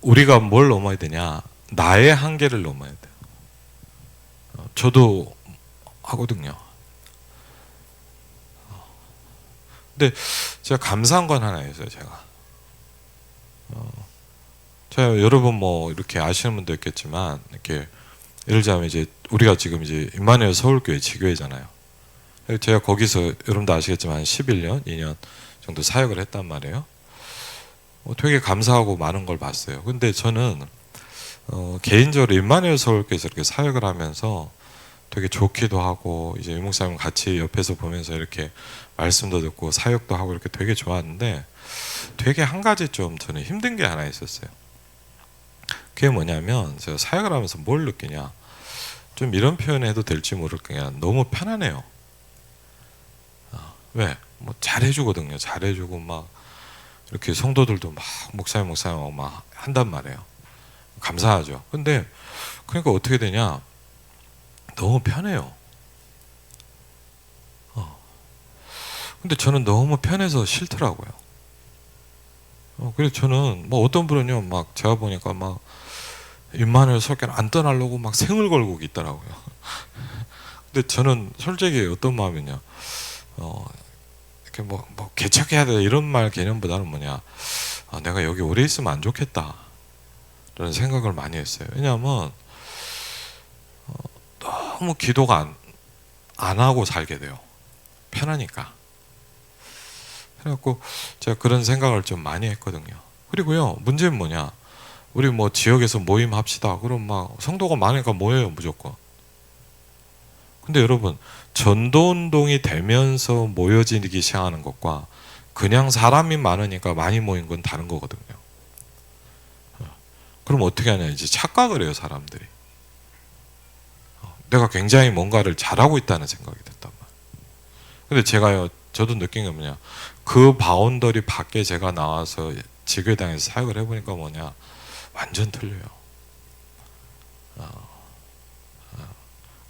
우리가 뭘 넘어야 되냐? 나의 한계를 넘어야 돼요. 저도 하거든요. 근데 제가 감사한 건 하나 있어요. 제가 여러분 뭐 이렇게 아시는 분도 있겠지만, 이렇게 예를 들자면 이제 우리가 지금 이제 임마누엘 서울교회 지교회잖아요. 제가 거기서 여러분도 아시겠지만 11년, 2년 정도 사역을 했단 말이에요. 되게 감사하고 많은 걸 봤어요. 근데 저는 개인적으로 임마누엘 서울교회에서 이렇게 사역을 하면서 되게 좋기도 하고, 이제 유목사님 같이 옆에서 보면서 이렇게 말씀도 듣고 사역도 하고 이렇게 되게 좋았는데, 되게 한 가지 좀 저는 힘든 게 하나 있었어요. 그게 뭐냐면, 제가 사역을 하면서 뭘 느끼냐, 좀 이런 표현해도 될지 모르겠냐, 너무 편안해요. 왜? 뭐 잘해주거든요. 잘해주고 막 이렇게 성도들도 막 목사님 하고 막 한단 말이에요. 감사하죠. 근데 그러니까 어떻게 되냐, 너무 편해요. 근데 저는 너무 편해서 싫더라고요. 그래서 저는 뭐 어떤 분은요, 막 제가 보니까 막 임마누엘 설교를 안 떠나려고 막 생을 걸고 있더라고요. 근데 저는 솔직히 어떤 마음이냐, 이렇게 뭐 개척해야 돼 이런 말 개념보다는 뭐냐, 내가 여기 오래 있으면 안 좋겠다 라는 생각을 많이 했어요. 왜냐하면 너무 기도가 안 하고 살게 돼요. 편하니까. 그래갖고 제가 그런 생각을 좀 많이 했거든요. 그리고요, 문제는 뭐냐, 우리 뭐 지역에서 모임 합시다 그럼 막 성도가 많으니까 모여요, 무조건. 근데 여러분, 전도운동이 되면서 모여지기 시작하는 것과 그냥 사람이 많으니까 많이 모인 건 다른 거거든요. 그럼 어떻게 하냐, 이제 착각을 해요, 사람들이. 내가 굉장히 뭔가를 잘하고 있다는 생각이 됐단 말이에요. 근데 제가요, 저도 느낀 게 뭐냐, 그 바운더리 밖에 제가 나와서 지교회당에서 사역을 해보니까 뭐냐, 완전 틀려요.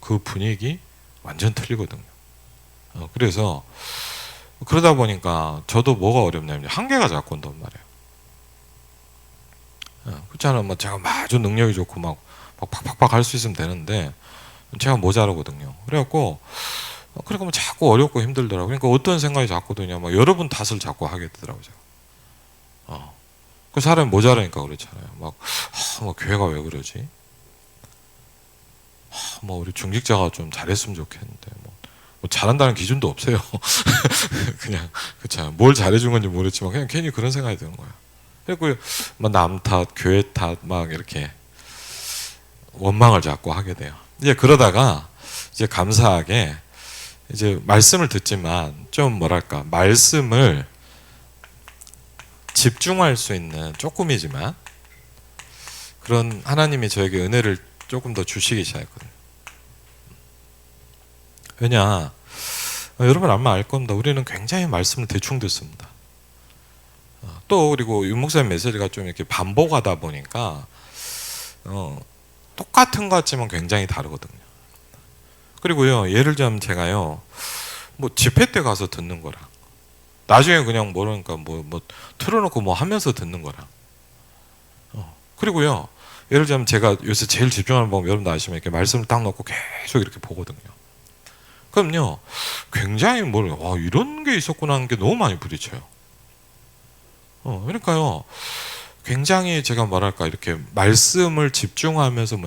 그 분위기 완전 틀리거든요. 그래서 그러다 보니까 저도 뭐가 어렵냐면 한계가 자꾸 온단 말이에요. 그렇잖아요. 뭐 제가 아주 능력이 좋고 막 팍팍팍 할 수 있으면 되는데 제가 모자라거든요. 그래갖고 그러니까 뭐 자꾸 어렵고 힘들더라고요. 그러니까 어떤 생각이 자꾸 드냐, 막 여러분 탓을 자꾸 하게 되더라고요. 그 사람이 모자라니까 그렇잖아요. 뭐 교회가 왜 그러지? 뭐 우리 중직자가 좀 잘했으면 좋겠는데 뭐 잘한다는 기준도 없어요. 그냥 그렇잖아요. 뭘 잘해준 건지 모르겠지만 그냥 괜히 그런 생각이 드는 거예요. 그리고 뭐 남 탓, 교회 탓 막 이렇게 원망을 자꾸 하게 돼요. 이제 그러다가 이제 감사하게 이제 말씀을 듣지만 좀 뭐랄까, 말씀을 집중할 수 있는 조금이지만 그런 하나님이 저에게 은혜를 조금 더 주시기 시작했거든요. 왜냐, 여러분 아마 알 겁니다. 우리는 굉장히 말씀을 대충 듣습니다. 또 그리고 윤목사님 메시지가 좀 이렇게 반복하다 보니까 똑같은 것 같지만 굉장히 다르거든요. 그리고요, 예를 들면 제가요, 뭐 집회 때 가서 듣는 거랑 나중에 그냥 모르니까 뭐 틀어놓고 뭐 하면서 듣는 거랑 그리고요, 예를 들면 제가 요새 제일 집중하는 방법, 여러분도 아시면 이렇게 말씀을 딱 놓고 계속 이렇게 보거든요. 그럼요, 굉장히 와, 이런 게 있었구나 하는 게 너무 많이 부딪혀요. 그러니까요, 굉장히 제가 뭐랄까, 이렇게 말씀을 집중하면서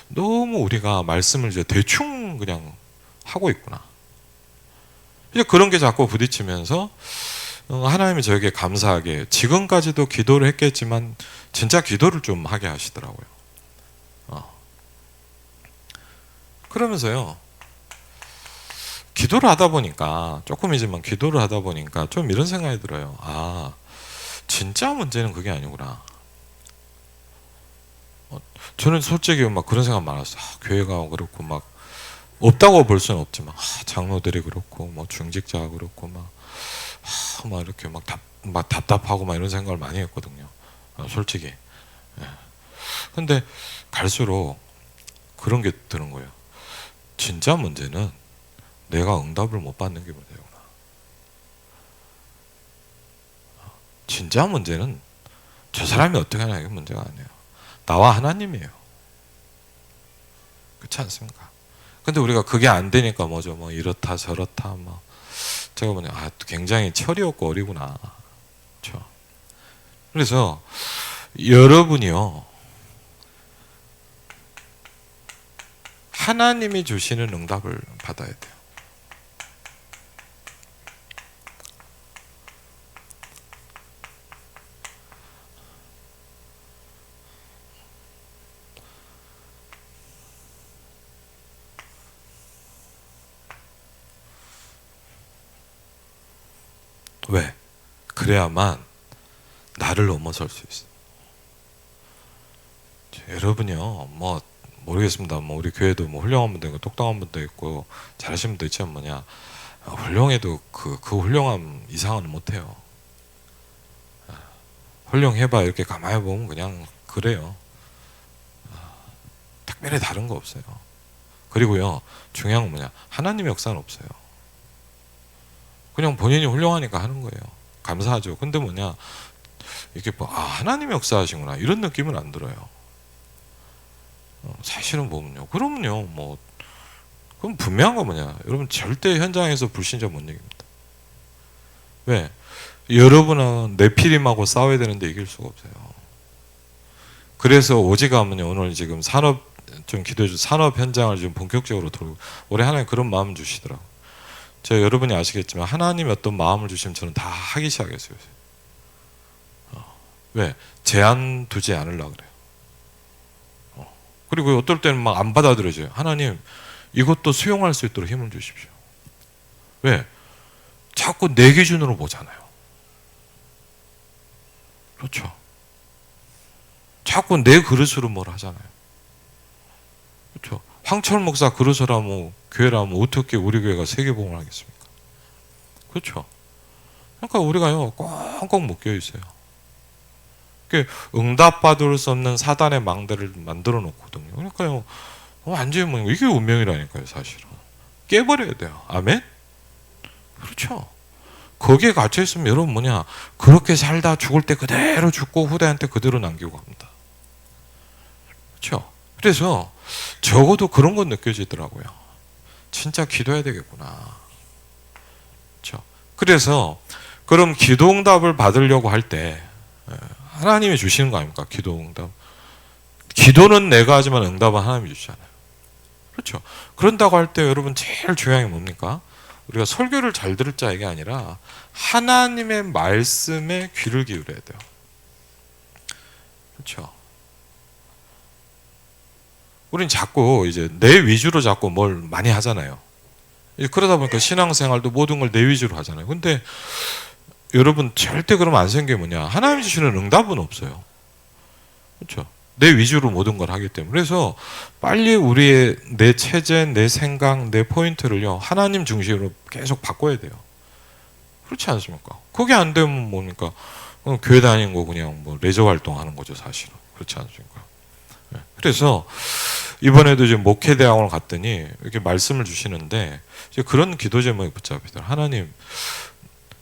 너무 우리가 말씀을 이제 대충 그냥 하고 있구나. 이제 그런 게 자꾸 부딪히면서 하나님이 저에게 감사하게 지금까지도 기도를 했겠지만 진짜 기도를 좀 하게 하시더라고요. 그러면서요, 기도를 하다 보니까, 조금이지만 기도를 하다 보니까 좀 이런 생각이 들어요. 진짜 문제는 그게 아니구나. 저는 솔직히 막 그런 생각 많았어요. 교회가 그렇고 막 없다고 볼 수는 없지만 장로들이 그렇고 뭐 중직자가 그렇고 막 이렇게 막 답답하고 막 이런 생각을 많이 했거든요. 솔직히. 예. 근데 갈수록 그런 게 드는 거예요. 진짜 문제는 내가 응답을 못 받는 게 문제구나. 진짜 문제는 저 사람이 어떻게 하냐 이게 문제가 아니에요. 나와 하나님이에요. 그렇지 않습니까? 근데 우리가 그게 안 되니까 뭐죠? 뭐 이렇다 저렇다 뭐 제가 보니 굉장히 철이 없고 어리구나. 그렇죠? 그래서 여러분이요 하나님이 주시는 응답을 받아야 돼요. 왜? 그래야만 나를 넘어설 수 있어요. 여러분이요, 뭐 모르겠습니다. 뭐 우리 교회도 뭐 훌륭한 분도 있고 똑똑한 분도 있고 잘하시는 분도 있지만 뭐냐 훌륭해도 그 훌륭함 이상은 못해요. 훌륭해봐 이렇게 가만히 보면 그냥 그래요. 특별히 다른 거 없어요. 그리고요 중요한 건 뭐냐 하나님의 역사는 없어요. 그냥 본인이 훌륭하니까 하는 거예요. 감사하죠. 근데 뭐냐 이렇게 뭐 하나님의 역사하시구나 이런 느낌은 안 들어요. 사실은 뭐면요. 그럼요. 뭐 그럼 분명한 거 뭐냐. 여러분 절대 현장에서 불신자 못 이깁니다. 왜? 여러분은 네피림하고 싸워야 되는데 이길 수가 없어요. 그래서 오직하면요 오늘 지금 산업 좀 기도해 주 산업 현장을 좀 본격적으로 돌고 올해 하나님 그런 마음 주시더라고. 제가 여러분이 아시겠지만 하나님이 어떤 마음을 주시면 저는 다 하기 시작했어요. 왜? 제한 두지 않으려고 그래요. 그리고 어떨 때는 막 안 받아들여져요. 하나님 이것도 수용할 수 있도록 힘을 주십시오. 왜? 자꾸 내 기준으로 보잖아요. 그렇죠. 자꾸 내 그릇으로 뭘 하잖아요. 그렇죠. 황철 목사 그릇으로 뭐 교회라면 어떻게 우리 교회가 세계복음을 하겠습니까? 그렇죠. 그러니까 우리가요 꽁꽁 묶여 있어요. 응답받을 수 없는 사단의 망대를 만들어 놓거든요. 그러니까요 완전히 뭐 이게 운명이라니까요. 사실은 깨버려야 돼요. 아멘. 그렇죠. 거기에 갇혀 있으면 여러분 뭐냐 그렇게 살다 죽을 때 그대로 죽고 후대한테 그대로 남기고 갑니다. 그렇죠. 그래서 적어도 그런 건 느껴지더라고요. 진짜 기도해야 되겠구나. 그렇죠. 그래서 그럼 기도응답을 받으려고 할 때 하나님이 주시는 거 아닙니까? 기도응답. 기도는 내가 하지만 응답은 하나님이 주시잖아요. 그렇죠. 그런다고 할 때 여러분 제일 중요한 게 뭡니까? 우리가 설교를 잘 들을 자 이게 아니라 하나님의 말씀에 귀를 기울여야 돼요. 그렇죠. 우린 자꾸 이제 내 위주로 자꾸 뭘 많이 하잖아요. 그러다 보니까 신앙생활도 모든 걸 내 위주로 하잖아요. 근데 여러분 절대 그러면 안 생겨요. 뭐냐 하나님이 주시는 응답은 없어요. 그렇죠. 내 위주로 모든 걸 하기 때문에 그래서 빨리 우리의 내 체제, 내 생각, 내 포인트를요 하나님 중심으로 계속 바꿔야 돼요. 그렇지 않습니까? 그게 안 되면 뭡니까? 교회 다니는 거 그냥 뭐 레저 활동하는 거죠 사실은. 그렇지 않습니까? 그래서 이번에도 이제 목회대학원을 갔더니 이렇게 말씀을 주시는데 이제 그런 기도 제목이 붙잡히더라고요. 하나님,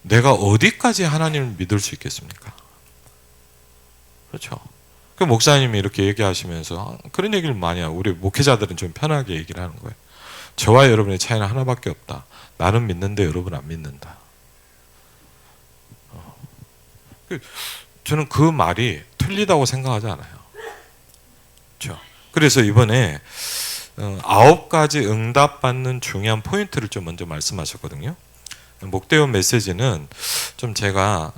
내가 어디까지 하나님을 믿을 수 있겠습니까? 그렇죠. 그 목사님이 이렇게 얘기하시면서 그런 얘기를 많이 하고 우리 목회자들은 좀 편하게 얘기를 하는 거예요. 저와 여러분의 차이는 하나밖에 없다. 나는 믿는데 여러분 안 믿는다. 저는 그 말이 틀리다고 생각하지 않아요. 그렇죠. 그래서 이번에 9가지 응답받는 중요한 포인트를 좀 먼저 말씀하셨거든요. 목대원 메시지는 좀 제가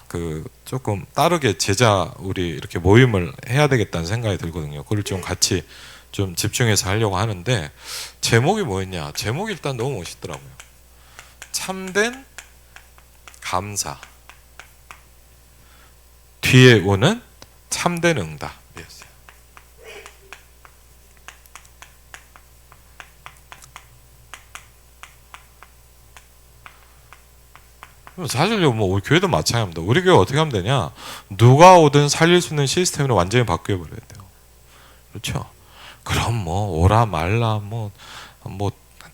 조금 따르게 제자 우리 이렇게 모임을 해야 되겠다는 생각이 들거든요. 그걸 좀 같이 좀 집중해서 하려고 하는데 제목이 뭐였냐? 제목이 일단 너무 멋있더라고요. 참된 감사 뒤에 오는 참된 응답이었어요. 사실 뭐 우리 교회도 마찬가지입니다. 우리 교회 어떻게 하면 되냐? 누가 오든 살릴 수 있는 시스템으로 완전히 바뀌어버려야 돼요. 그렇죠? 그럼 뭐 오라 말라 뭐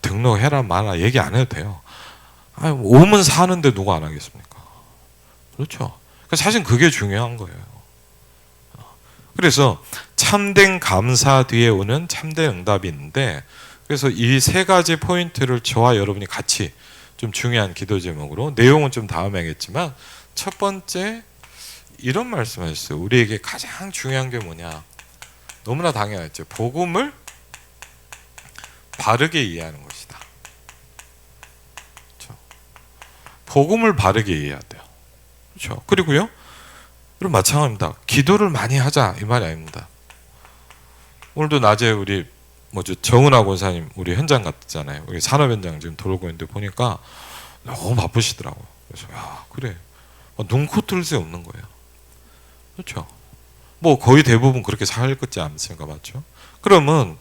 등록해라 말라 얘기 안 해도 돼요. 아니, 오면 사는데 누가 안 하겠습니까? 그렇죠? 사실 그게 중요한 거예요. 그래서 참된 감사 뒤에 오는 참된 응답이 있는데, 그래서 이 세 가지 포인트를 저와 여러분이 같이 좀 중요한 기도 제목으로, 내용은 좀 다음에 하겠지만, 첫 번째 이런 말씀하셨어요. 우리에게 가장 중요한 게 뭐냐? 너무나 당연했죠. 복음을 바르게 이해하는 것이다. 그렇죠? 복음을 바르게 이해해야 돼요. 그렇죠? 그리고요, 여러분 마찬가지입니다. 기도를 많이 하자 이 말이 아닙니다. 오늘도 낮에 우리 정은아 권사님 우리 현장 갔잖아요. 우리 산업 현장 지금 돌고 있는데 보니까 너무 바쁘시더라고요. 그래서 야, 그래, 눈코 뜰 새 없는 거예요. 그렇죠? 뭐 거의 대부분 그렇게 살 것지 않습니까? 맞죠? 그러면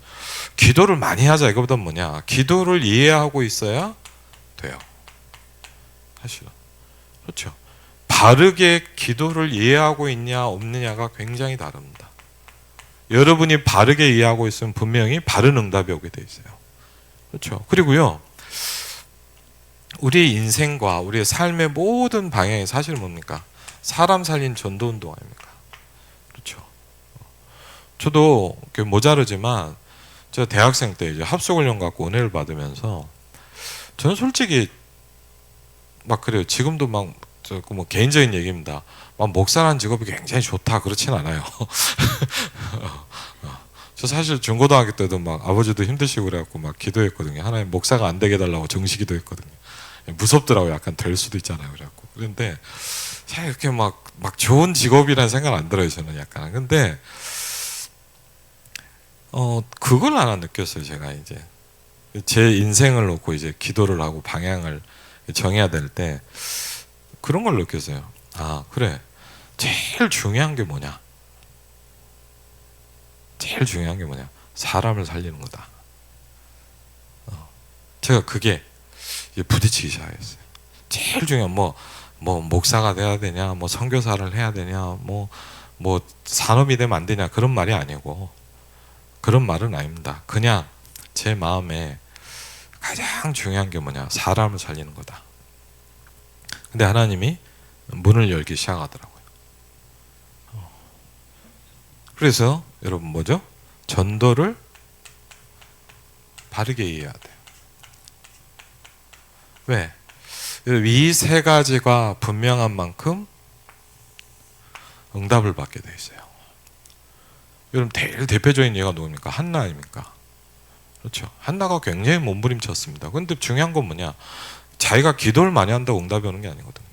기도를 많이 하자 이거보다 뭐냐? 기도를 이해하고 있어야 돼요. 사실은. 그렇죠? 바르게 기도를 이해하고 있냐 없느냐가 굉장히 다릅니다. 여러분이 바르게 이해하고 있으면 분명히 바른 응답이 오게 돼 있어요. 그렇죠? 그리고요, 우리의 인생과 우리의 삶의 모든 방향이 사실 뭡니까? 사람 살린 전도운동 아닙니까? 그렇죠? 저도 모자르지만 제가 대학생 때 이제 합숙훈련 갖고 은혜를 받으면서 저는 솔직히 막 그래요. 지금도 막 뭐 개인적인 얘기입니다. 막 목사라는 직업이 굉장히 좋다 그렇진 않아요. 저 사실 중고등학교 때도 막 아버지도 힘드시고 그래갖고 막 기도했거든요. 하나님 목사가 안 되게 해달라고 정시기도 했거든요. 무섭더라고요. 약간 될 수도 있잖아요. 그래갖고. 그런데 사실 이렇게 막 좋은 직업이라는 생각 안 들어요. 저는 약간. 근데 그걸 하나 느꼈어요. 제가 이제 제 인생을 놓고 이제 기도를 하고 방향을 정해야 될 때 그런 걸 느꼈어요. 아, 그래. 제일 중요한 게 뭐냐? 제일 중요한 게 뭐냐? 사람을 살리는 거다. 제가 그게 부딪히기 시작했어요. 제일 중요한 뭐 목사가 돼야 되냐, 뭐 선교사를 해야 되냐, 뭐 산업이 되면 안 되냐 그런 말이 아니고 그런 말은 아닙니다. 그냥 제 마음에 가장 중요한 게 뭐냐? 사람을 살리는 거다. 근데 하나님이 문을 열기 시작하더라고요. 그래서 여러분 뭐죠? 전도를 바르게 이해해야 돼요. 왜? 이 세 가지가 분명한 만큼 응답을 받게 돼 있어요. 여러분 제일 대표적인 예가 누굽니까? 한나 아닙니까? 그렇죠. 한나가 굉장히 몸부림쳤습니다. 근데 중요한 건 뭐냐? 자기가 기도를 많이 한다고 응답이 오는 게 아니거든요.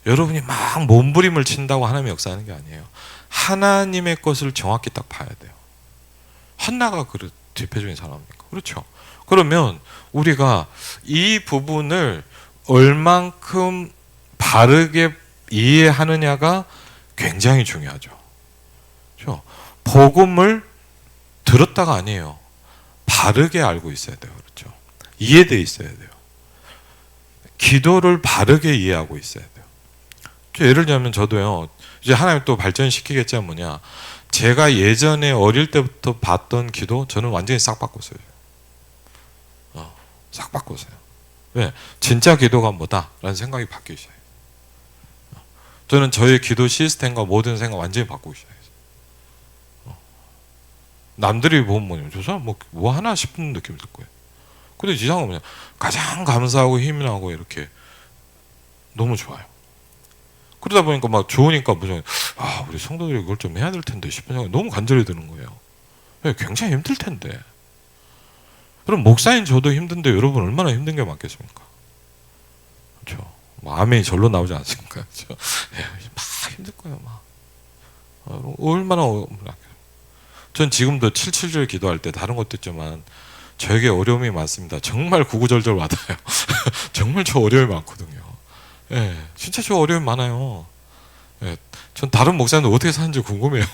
여러분이 막 몸부림을 친다고 하나님의 역사하는 게 아니에요. 하나님의 것을 정확히 딱 봐야 돼요. 한나가 그 대표적인 사람입니까? 그렇죠. 그러면 우리가 이 부분을 얼만큼 바르게 이해하느냐가 굉장히 중요하죠. 그렇죠? 복음을 들었다가 아니에요. 바르게 알고 있어야 돼요. 그렇죠? 이해되어 있어야 돼요. 기도를 바르게 이해하고 있어야 돼요. 예를 들면 저도요, 이제 하나님 또 발전시키겠지만 뭐냐, 제가 예전에 어릴 때부터 봤던 기도 저는 완전히 싹 바꿨어요. 싹 바꿨어요. 왜? 진짜 기도가 뭐다? 라는 생각이 바뀌기 시작해요. 저는 저의 기도 시스템과 모든 생각 완전히 바꾸기 시작했어요. 남들이 보면 뭐냐면 저 사람 뭐 하나 싶은 느낌이 들 거예요. 근데 이상한 뭐냐, 가장 감사하고 힘이 나고 이렇게 너무 좋아요. 그러다 보니까 막 좋으니까 무슨 우리 성도들이 이걸 좀 해야 될 텐데 싶은 생각이 너무 간절히 드는 거예요. 굉장히 힘들 텐데. 그럼 목사인 저도 힘든데 여러분 얼마나 힘든 게 많겠습니까? 그렇죠. 아멘이 절로 나오지 않습니까? 그렇죠? 막 힘들 거예요. 막 얼마나 전 지금도 777 기도할 때 다른 것도 있지만 저에게 어려움이 많습니다. 정말 구구절절 와닿아요. 정말 저 어려움이 많거든요. 예, 진짜 저 어려움이 많아요. 예, 전 다른 목사님들 어떻게 사는지 궁금해요.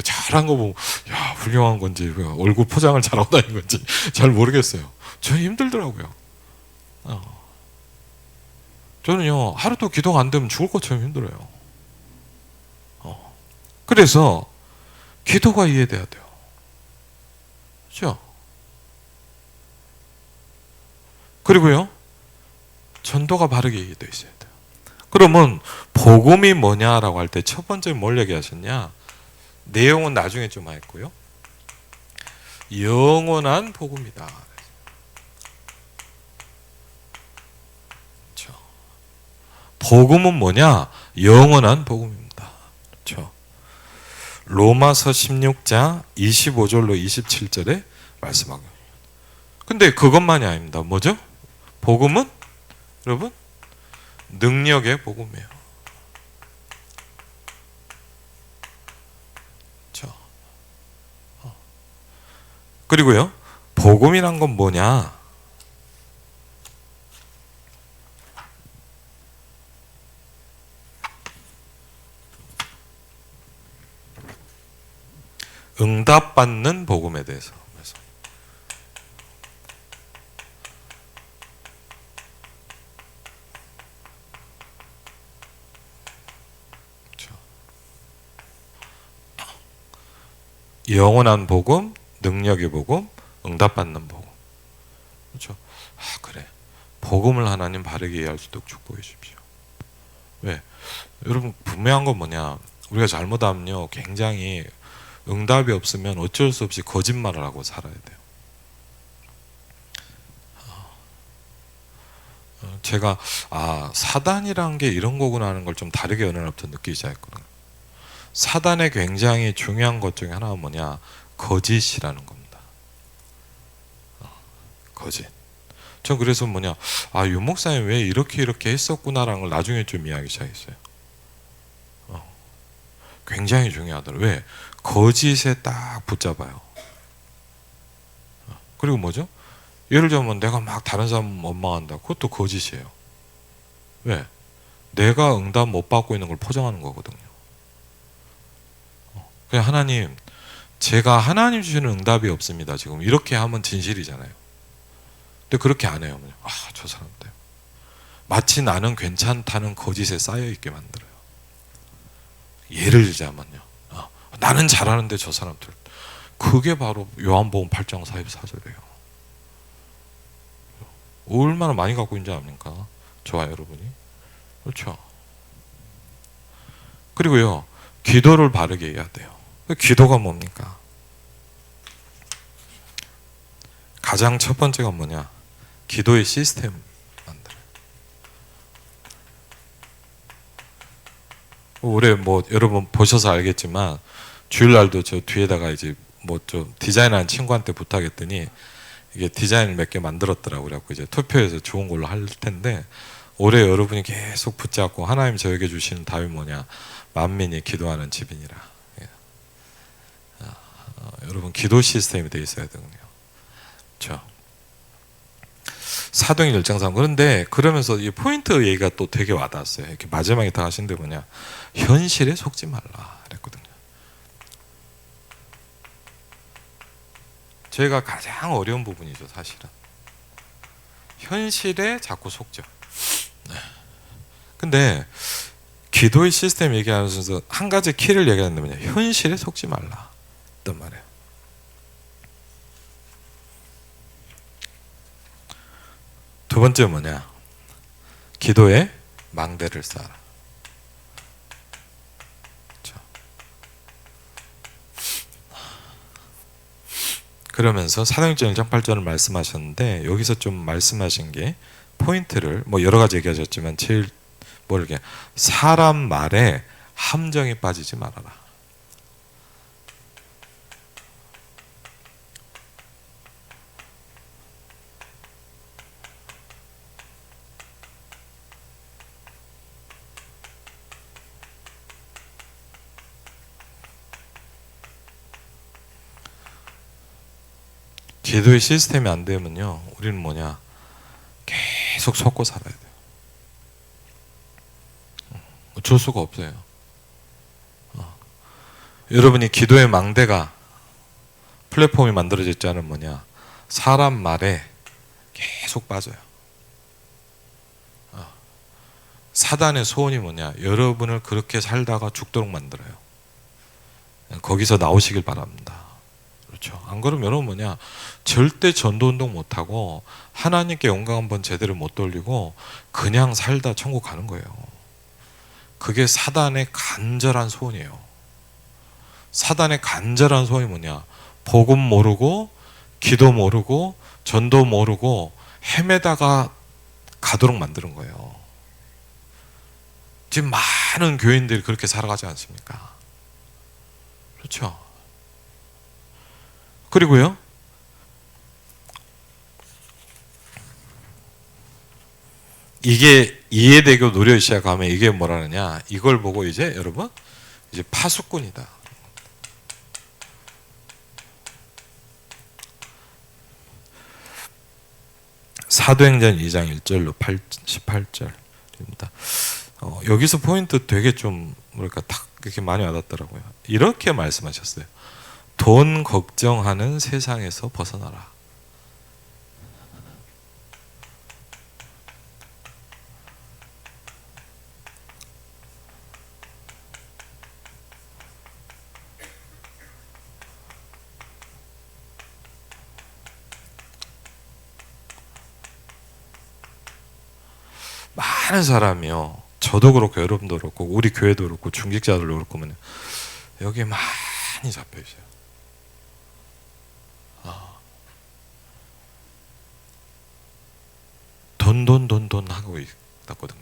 잘한 거 보면 야, 훌륭한 건지 얼굴 포장을 잘하고 다니는 건지 잘 모르겠어요. 저는 힘들더라고요. 저는요, 하루도 기도가 안 되면 죽을 것처럼 힘들어요. 그래서 기도가 이해돼야 돼요. 그렇죠? 그리고요, 전도가 바르게 이해되어 있어야 돼요. 그러면 복음이 뭐냐라고 할 때 첫 번째 뭘 얘기하셨냐? 내용은 나중에 좀 하겠고요. 영원한 복음이다. 그렇죠. 복음은 뭐냐? 영원한 복음입니다. 그렇죠. 로마서 16장 25절로 27절에 말씀하고. 근데 그것만이 아닙니다. 뭐죠? 복음은 여러분 능력의 복음이에요. 그렇죠. 그리고요. 복음이란 건 뭐냐? 응답받는 복음에 대해서. 그렇죠. 영원한 복음, 능력의 복음, 응답받는 복음. 그렇죠. 아, 그래. 복음을 하나님 바르게 이해할 수 있도록 축복해 주십시오. 왜? 여러분 분명한 건 뭐냐? 우리가 잘못하면요, 굉장히 응답이 없으면 어쩔 수 없이 거짓말을 하고 살아야 돼요. 제가 사단이란 게 이런 거구나 하는 걸 좀 다르게 어느 날부터 느끼기 시작했거든요. 사단의 굉장히 중요한 것 중에 하나가 뭐냐? 거짓이라는 겁니다. 거짓. 전 그래서 뭐냐? 유 목사님 왜 이렇게 했었구나라는 걸 나중에 좀 이해하기 시작했어요. 굉장히 중요하더라고요. 왜? 거짓에 딱 붙잡아요. 그리고 뭐죠? 예를 들면 내가 막 다른 사람 원망한다. 그것도 거짓이에요. 왜? 내가 응답 못 받고 있는 걸 포장하는 거거든요. 그냥 하나님, 제가 하나님 주시는 응답이 없습니다. 지금 이렇게 하면 진실이잖아요. 근데 그렇게 안 해요. 저 사람들 마치 나는 괜찮다는 거짓에 쌓여있게 만들어요. 예를 들자면요, 나는 잘하는데 저 사람들, 그게 바로 요한복음 8장 44절이에요. 얼마나 많이 갖고 있는지 압니까? 저와 여러분이. 그렇죠. 그리고요, 기도를 바르게 해야 돼요. 기도가 뭡니까? 가장 첫 번째가 뭐냐? 기도의 시스템 만들어요. 올해 뭐 여러분 보셔서 알겠지만 주일날도 저 뒤에다가 이제 뭐 좀 디자인하는 친구한테 부탁했더니 이게 디자인을 몇 개 만들었더라고요. 그래갖고 이제 투표해서 좋은 걸로 할 텐데, 올해 여러분이 계속 붙잡고 하나님 저에게 주시는 답이 뭐냐? 만민이 기도하는 집이니라. 여러분 기도 시스템이 되어 있어야 되거든요. 그렇죠? 사도행 1장 3. 그런데 그러면서 이 포인트 얘기가 또 되게 와닿았어요. 이렇게 마지막에 다 하신 데 뭐냐? 현실에 속지 말라 그랬거든요. 저희가 가장 어려운 부분이죠, 사실은. 현실에 자꾸 속죠. 근데 기도의 시스템 얘기하면서 한 가지 키를 얘기하는데 뭐냐? 현실에 속지 말라 어떤 말이에요. 두 번째 뭐냐? 기도에 망대를 쌓아라. 그러면서 사도행전 1장 8절을 말씀하셨는데, 여기서 좀 말씀하신 게 포인트를 뭐 여러 가지 얘기하셨지만 제일 모르게 사람 말에 함정에 빠지지 말아라. 기도의 시스템이 안 되면요, 우리는 뭐냐? 계속 속고 살아야 돼요. 어쩔 수가 없어요. 여러분이 기도의 망대가 플랫폼이 만들어져 있지 않으면 뭐냐? 사람 말에 계속 빠져요. 사단의 소원이 뭐냐? 여러분을 그렇게 살다가 죽도록 만들어요. 거기서 나오시길 바랍니다. 그렇죠. 안 그러면 여러분 뭐냐? 절대 전도운동 못하고 하나님께 영광 한번 제대로 못 돌리고 그냥 살다 천국 가는 거예요. 그게 사단의 간절한 소원이에요. 사단의 간절한 소원이 뭐냐? 복음 모르고 기도 모르고 전도 모르고 헤매다가 가도록 만드는 거예요. 지금 많은 교인들이 그렇게 살아가지 않습니까? 그렇죠? 그리고요, 이게 이해되고 노력이 시작하면 이게 뭐라느냐? 이걸 보고 이제 여러분 이제 파수꾼이다. 사도행전 2장 1절로 18절입니다. 여기서 포인트 되게 좀 뭐랄까 딱 이렇게 많이 와닿더라고요. 이렇게 말씀하셨어요. 돈 걱정하는 세상에서 벗어나라. 많은 사람이요. 저도 그렇고 여러분도 그렇고 우리 교회도 그렇고 중직자들도 그렇고 뭐 여기에 많이 잡혀 있어요. 돈 하고 있거든요.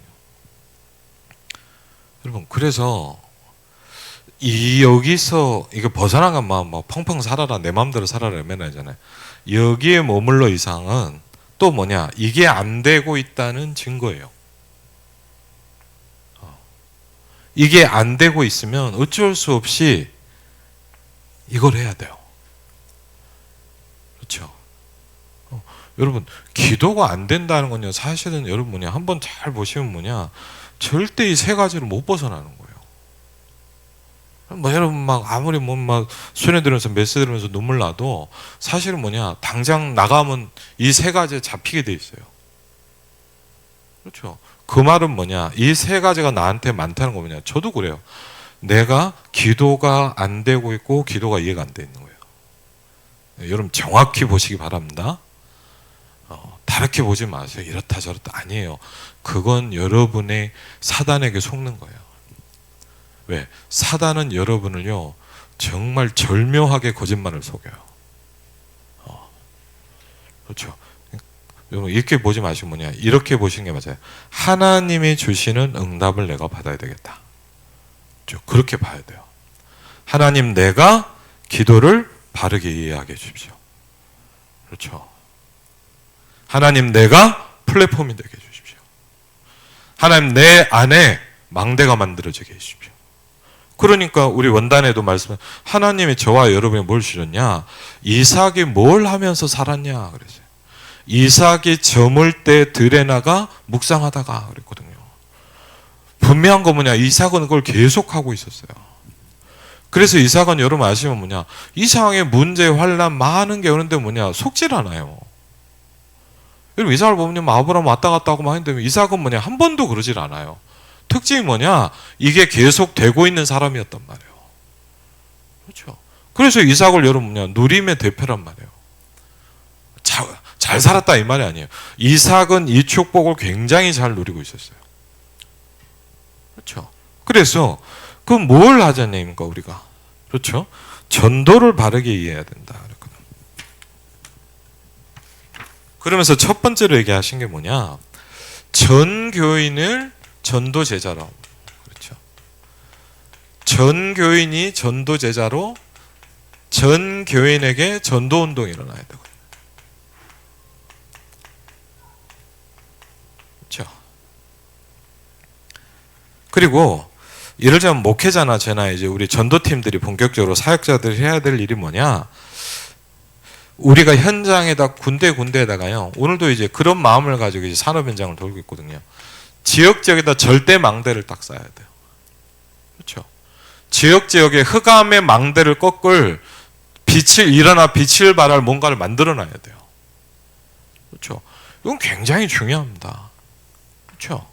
여러분 그래서 여기서 이거 벗어나간 마음 막 펑펑 살아라 내 마음대로 살아라 맨날잖아요. 여기에 머물러 이상은 또 뭐냐? 이게 안 되고 있다는 증거예요. 이게 안 되고 있으면 어쩔 수 없이 이걸 해야 돼요. 그렇죠? 여러분 기도가 안 된다는 건요, 사실은 여러분 뭐냐, 한번 잘 보시면 뭐냐, 절대 이 세 가지를 못 벗어나는 거예요. 뭐 여러분 막 아무리 뭐 막 순회 들으면서 메시지 들으면서 눈물 나도 사실은 뭐냐, 당장 나가면 이 세 가지에 잡히게 돼 있어요. 그렇죠? 그 말은 뭐냐, 이 세 가지가 나한테 많다는 거 뭐냐, 저도 그래요. 내가 기도가 안 되고 있고 기도가 이해가 안 돼 있는 거예요. 여러분 정확히 보시기 바랍니다. 다르게 보지 마세요. 이렇다 저렇다 아니에요. 그건 여러분의 사단에게 속는 거예요. 왜? 사단은 여러분을요 정말 절묘하게 거짓말을 속여요. 그렇죠? 여러분 이렇게 보지 마시고 뭐냐, 이렇게 보시는 게 맞아요. 하나님이 주시는 응답을 내가 받아야 되겠다. 그렇죠? 그렇게 봐야 돼요. 하나님, 내가 기도를 바르게 이해하게 해주십시오. 그렇죠? 하나님, 내가 플랫폼이 되게 해주십시오. 하나님, 내 안에 망대가 만들어지게 해주십시오. 그러니까 우리 원단에도 말씀은 하나님이 저와 여러분이 뭘 주셨냐, 이삭이 뭘 하면서 살았냐 그랬어요. 이삭이 저물 때 들에 나가 묵상하다가 그랬거든요. 분명한 거 뭐냐, 이삭은 그걸 계속하고 있었어요. 그래서 이삭은 여러분 아시면 뭐냐, 이 상황에 문제, 환난 많은 게 오는데 뭐냐, 속질 않아요. 여러분 이삭을 보면 아브라함 왔다 갔다 하고 막 했는데 이삭은 뭐냐, 한 번도 그러질 않아요. 특징이 뭐냐, 이게 계속 되고 있는 사람이었단 말이에요. 그렇죠? 그래서 이삭을 여러분 뭐냐, 누림의 대표란 말이에요. 잘 살았다 이 말이 아니에요. 이삭은 이 축복을 굉장히 잘 누리고 있었어요. 그렇죠? 그래서 그럼 뭘 하자냐입니까 우리가? 그렇죠? 전도를 바르게 이해해야 된다. 그러면서 첫 번째로 얘기하신 게 뭐냐, 전 교인을 전도 제자로. 그렇죠? 전 교인이 전도 제자로 전 교인에게 전도 운동이 일어나야 되고. 그렇죠? 그리고 예를 들면 목회자나 제나 이제 우리 전도팀들이 본격적으로 사역자들이 해야 될 일이 뭐냐, 우리가 현장에다 군데에다가요, 오늘도 이제 그런 마음을 가지고 이제 산업 현장을 돌고 있거든요. 지역지역에다 절대 망대를 딱 쌓아야 돼요. 그렇죠? 지역지역에 흑암의 망대를 꺾을 빛을 발할 뭔가를 만들어 놔야 돼요. 그렇죠? 이건 굉장히 중요합니다. 그렇죠?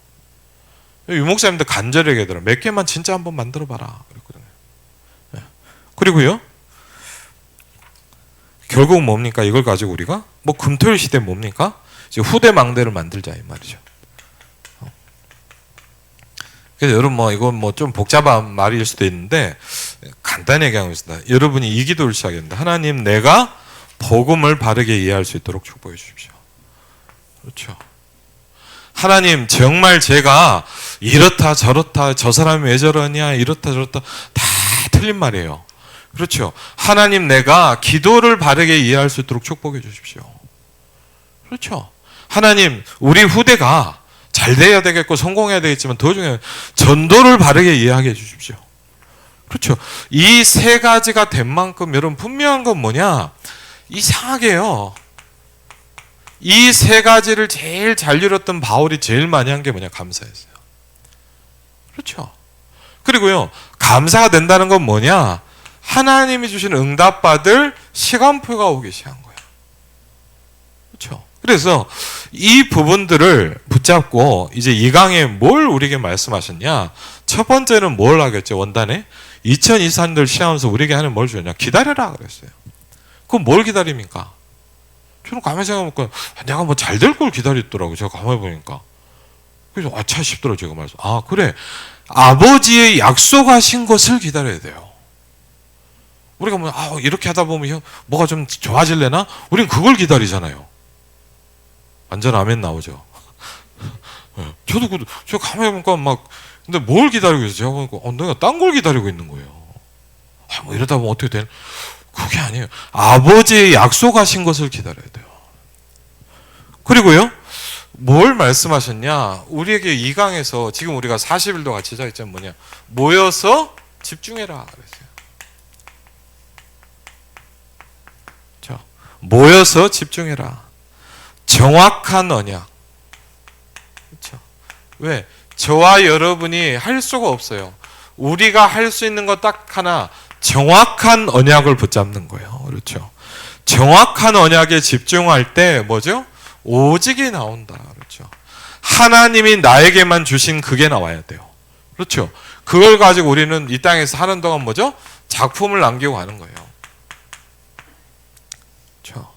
유목사님들 간절히 얘기하더라고요. 몇 개만 진짜 한번 만들어 봐라 그랬거든요. 네. 그리고요, 결국 뭡니까? 이걸 가지고 우리가 뭐 금토일 시대 뭡니까? 이제 후대 망대를 만들자 이 말이죠. 그래서 여러분 뭐 이건 뭐 좀 복잡한 말일 수도 있는데 간단히 얘기하겠습니다. 여러분이 이 기도를 시작합니다. 하나님, 내가 복음을 바르게 이해할 수 있도록 축복해 주십시오. 그렇죠. 하나님, 정말 제가 이렇다 저렇다, 저 사람이 왜 저러냐, 이렇다 저렇다 다 틀린 말이에요. 그렇죠. 하나님, 내가 기도를 바르게 이해할 수 있도록 축복해 주십시오. 그렇죠. 하나님, 우리 후대가 잘 돼야 되겠고 성공해야 되겠지만 더 중요한 전도를 바르게 이해하게 해주십시오. 그렇죠. 이 세 가지가 된 만큼 여러분 분명한 건 뭐냐? 이상하게요. 이 세 가지를 제일 잘 이뤘던 바울이 제일 많이 한 게 뭐냐? 감사했어요. 그렇죠. 그리고요, 감사가 된다는 건 뭐냐? 하나님이 주신 응답받을 시간표가 오기 시작한 거예요. 그렇죠. 그래서 이 부분들을 붙잡고 이제 이 강에 뭘 우리에게 말씀하셨냐? 첫 번째는 뭘 하겠죠? 원단에 2024년들 시험하면서 우리에게 하는 뭘 주냐? 기다려라 그랬어요. 그럼 뭘 기다립니까? 저는 가만히 생각해보니까 내가 뭐 잘 될 걸 기다렸더라고요. 제가 가만히 보니까. 그래서 아차 싶더라고요. 제가 말해서. 아, 그래. 아버지의 약속하신 것을 기다려야 돼요. 우리가 뭐 이렇게 하다 보면 뭐가 좀 좋아질래나? 우린 그걸 기다리잖아요. 완전 아멘 나오죠. 저도 저 가만히 보니까 막 근데 뭘 기다리고 있어요? 제가 보니까 내가 딴 걸 기다리고 있는 거예요. 뭐 이러다 보면 어떻게 되는? 그게 아니에요. 아버지의 약속하신 것을 기다려야 돼요. 그리고요, 뭘 말씀하셨냐? 우리에게 이 강에서 지금 우리가 40일도 같이 자있잖아요. 뭐냐? 모여서 집중해라 그랬어요. 자, 모여서 집중해라. 정확한 언약. 그렇죠? 왜? 저와 여러분이 할 수가 없어요. 우리가 할 수 있는 것 딱 하나, 정확한 언약을 붙잡는 거예요. 그렇죠? 정확한 언약에 집중할 때 뭐죠? 오직이 나온다. 그렇죠? 하나님이 나에게만 주신 그게 나와야 돼요. 그렇죠? 그걸 가지고 우리는 이 땅에서 하는 동안 뭐죠? 작품을 남기고 가는 거예요. 그렇죠?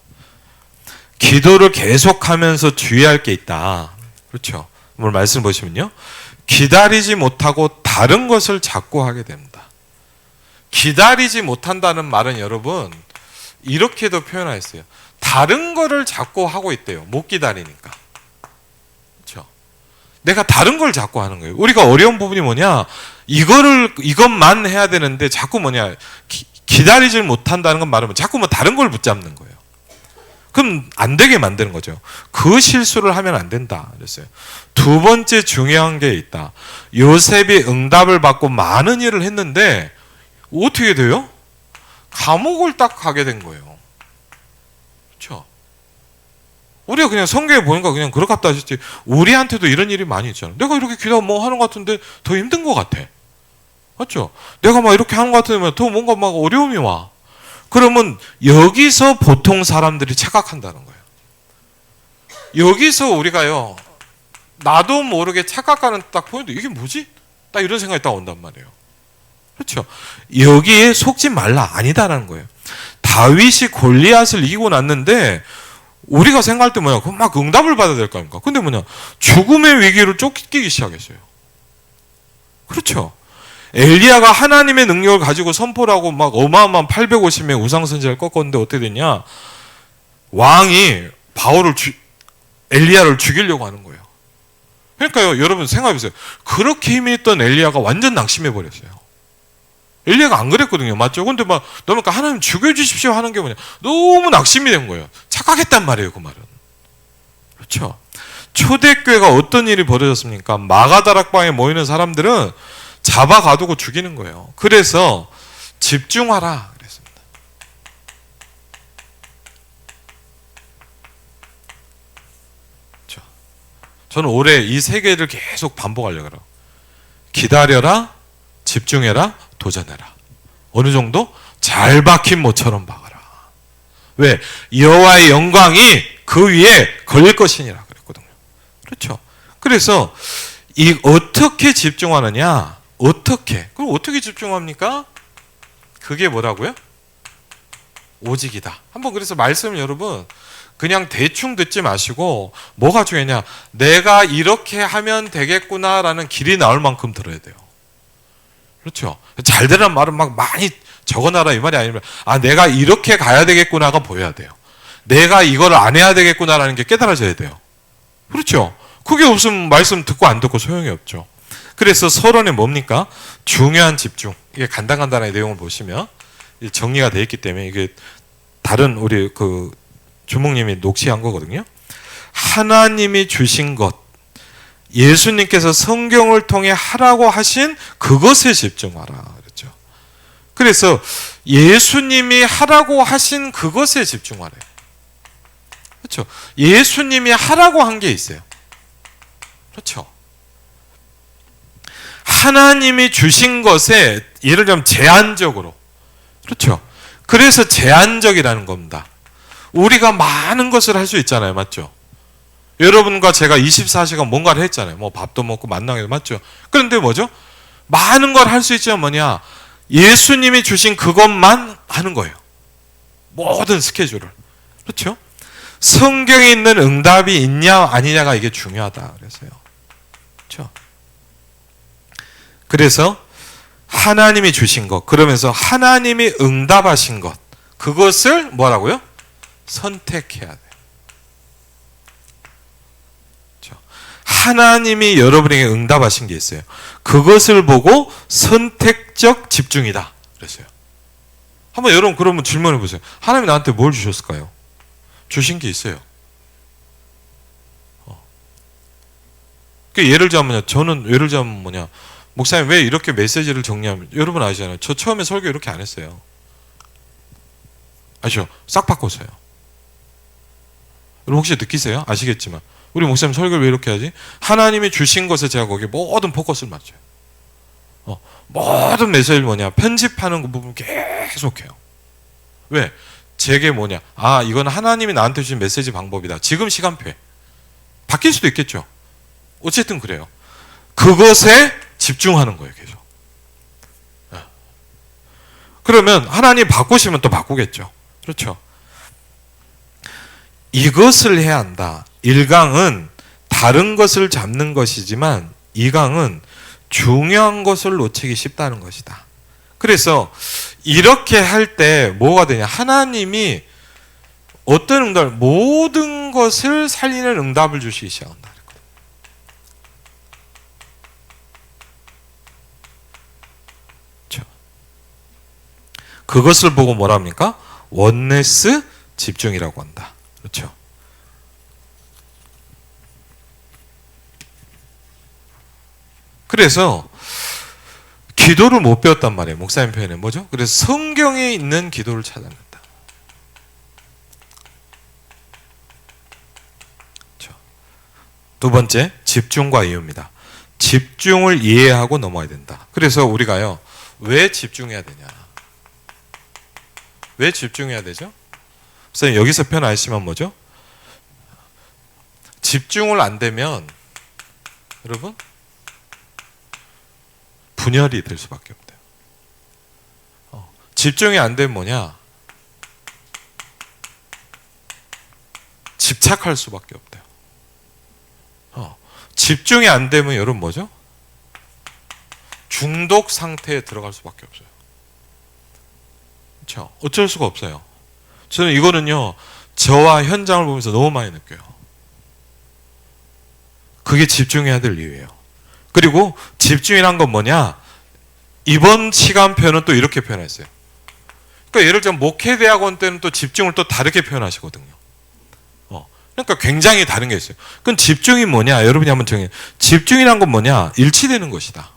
기도를 계속하면서 주의할 게 있다. 그렇죠? 오늘 말씀 보시면요, 기다리지 못하고 다른 것을 자꾸 하게 됩니다. 기다리지 못한다는 말은 여러분 이렇게도 표현하였어요. 다른 거를 자꾸 하고 있대요. 못 기다리니까. 그렇죠? 내가 다른 걸 자꾸 하는 거예요. 우리가 어려운 부분이 뭐냐? 이것만 해야 되는데 자꾸 뭐냐? 기다리질 못한다는 건 말하면 자꾸 뭐 다른 걸 붙잡는 거예요. 그럼 안 되게 만드는 거죠. 그 실수를 하면 안 된다 그랬어요. 두 번째 중요한 게 있다. 요셉이 응답을 받고 많은 일을 했는데 어떻게 돼요? 감옥을 딱 가게 된 거예요. 그렇죠? 우리가 그냥 성경에 보니까 그냥 그렇겠다 하셨지, 우리한테도 이런 일이 많이 있잖아요. 내가 이렇게 기도 뭐 하는 것 같은데 더 힘든 것 같아. 맞죠? 내가 막 이렇게 하는 것 같으면 더 뭔가 막 어려움이 와. 그러면 여기서 보통 사람들이 착각한다는 거예요. 여기서 우리가요, 나도 모르게 착각하는 딱 포인트, 이게 뭐지? 딱 이런 생각이 딱 온단 말이에요. 그렇죠? 여기에 속지 말라, 아니다라는 거예요. 다윗이 골리앗을 이기고 났는데 우리가 생각할 때 뭐냐, 막 응답을 받아야 될 거 아닙니까? 근데 뭐냐, 죽음의 위기를 쫓기기 시작했어요. 그렇죠? 엘리야가 하나님의 능력을 가지고 선포를 하고 막 어마어마한 850명의 우상선지자를 꺾었는데 어떻게 됐냐? 왕이 엘리야를 죽이려고 하는 거예요. 그러니까요, 여러분 생각해보세요. 그렇게 힘이 있던 엘리야가 완전 낙심해 버렸어요. 엘리야가 안 그랬거든요. 맞죠? 근데 막 그러니까 하나님 죽여주십시오 하는 게 뭐냐, 너무 낙심이 된 거예요. 착각했단 말이에요, 그 말은. 그렇죠? 초대교회가 어떤 일이 벌어졌습니까? 마가다락방에 모이는 사람들은 잡아가두고 죽이는 거예요. 그래서 집중하라 그랬습니다. 그렇죠? 저는 올해 이 세 개를 계속 반복하려고 해요. 기다려라, 집중해라, 도전해라. 어느 정도? 잘 박힌 모처럼 박아라. 왜? 여호와의 영광이 그 위에 걸릴 것이니라 그랬거든요. 그렇죠? 그래서 이 어떻게 집중하느냐? 어떻게? 그럼 어떻게 집중합니까? 그게 뭐라고요? 오직이다. 한번 그래서 말씀을 여러분 그냥 대충 듣지 마시고 뭐가 중요하냐? 내가 이렇게 하면 되겠구나라는 길이 나올 만큼 들어야 돼요. 그렇죠? 잘 되란 말은 막 많이 적어놔라 이 말이 아니면 내가 이렇게 가야 되겠구나가 보여야 돼요. 내가 이걸 안 해야 되겠구나라는 게 깨달아져야 돼요. 그렇죠? 그게 없으면 말씀 듣고 안 듣고 소용이 없죠. 그래서 서론에 뭡니까? 중요한 집중. 이게 간단간단하게 내용을 보시면 정리가 되어 있기 때문에 이게 다른 우리 그 주목님이 녹취한 거거든요. 하나님이 주신 것, 예수님께서 성경을 통해 하라고 하신 그것에 집중하라 그랬죠. 그래서 예수님이 하라고 하신 그것에 집중하래요. 그렇죠? 예수님이 하라고 한 게 있어요. 그렇죠? 하나님이 주신 것에 예를 들면 제한적으로, 그렇죠? 그래서 제한적이라는 겁니다. 우리가 많은 것을 할 수 있잖아요. 맞죠? 여러분과 제가 24시간 뭔가를 했잖아요. 뭐 밥도 먹고 만나기도 맞죠? 그런데 뭐죠? 많은 걸 할 수 있지만 뭐냐? 예수님이 주신 그것만 하는 거예요. 모든 스케줄을. 그렇죠? 성경에 있는 응답이 있냐 아니냐가 이게 중요하다 그래서요. 그렇죠? 그래서 하나님이 주신 것, 그러면서 하나님이 응답하신 것, 그것을 뭐라고요? 선택해야 돼요. 그렇죠? 하나님이 여러분에게 응답하신 게 있어요. 그것을 보고 선택적 집중이다 그랬어요. 한번 여러분 그러면 질문해 보세요. 하나님이 나한테 뭘 주셨을까요? 주신 게 있어요. 예를 들자면요. 저는 예를 들자면 뭐냐? 목사님 왜 이렇게 메시지를 정리하면 여러분 아시잖아요. 저 처음에 설교 이렇게 안 했어요. 아시죠? 싹 바꿨어요. 여러분 혹시 느끼세요? 아시겠지만 우리 목사님 설교를 왜 이렇게 하지? 하나님이 주신 것에 제가 거기에 모든 포커스를 맞춰요. 모든 메시지를 뭐냐? 편집하는 그 부분 계속해요. 왜? 제게 뭐냐? 이건 하나님이 나한테 주신 메시지 방법이다. 지금 시간표에 바뀔 수도 있겠죠. 어쨌든 그래요. 그것에 집중하는 거예요, 계속. 그러면 하나님 바꾸시면 또 바꾸겠죠. 그렇죠? 이것을 해야 한다. 1강은 다른 것을 잡는 것이지만 2강은 중요한 것을 놓치기 쉽다는 것이다. 그래서 이렇게 할 때 뭐가 되냐? 하나님이 어떤 응답을, 모든 것을 살리는 응답을 주시기 시작한다. 그것을 보고 뭐라 합니까? 원네스 집중이라고 한다. 그렇죠? 그래서 기도를 못 배웠단 말이에요. 목사님 표현에 뭐죠? 그래서 성경에 있는 기도를 찾아낸다. 그렇죠? 두 번째, 집중과 이유입니다. 집중을 이해하고 넘어야 된다. 그래서 우리가요, 왜 집중해야 되냐? 왜 집중해야 되죠? 선생님 여기서 표현 아시면 뭐죠? 집중을 안 되면 여러분 분열이 될 수밖에 없대요. 집중이 안 되면 뭐냐? 집착할 수밖에 없대요. 집중이 안 되면 여러분 뭐죠? 중독 상태에 들어갈 수밖에 없어요. 그렇죠? 어쩔 수가 없어요. 저는 이거는요, 저와 현장을 보면서 너무 많이 느껴요. 그게 집중해야 될 이유예요. 그리고 집중이란 건 뭐냐? 이번 시간표는 또 이렇게 표현했어요. 그러니까 예를 들면 목회대학원 때는 또 집중을 또 다르게 표현하시거든요. 그러니까 굉장히 다른 게 있어요. 그럼 집중이 뭐냐? 여러분이 한번 정해요. 집중이란 건 뭐냐? 일치되는 것이다.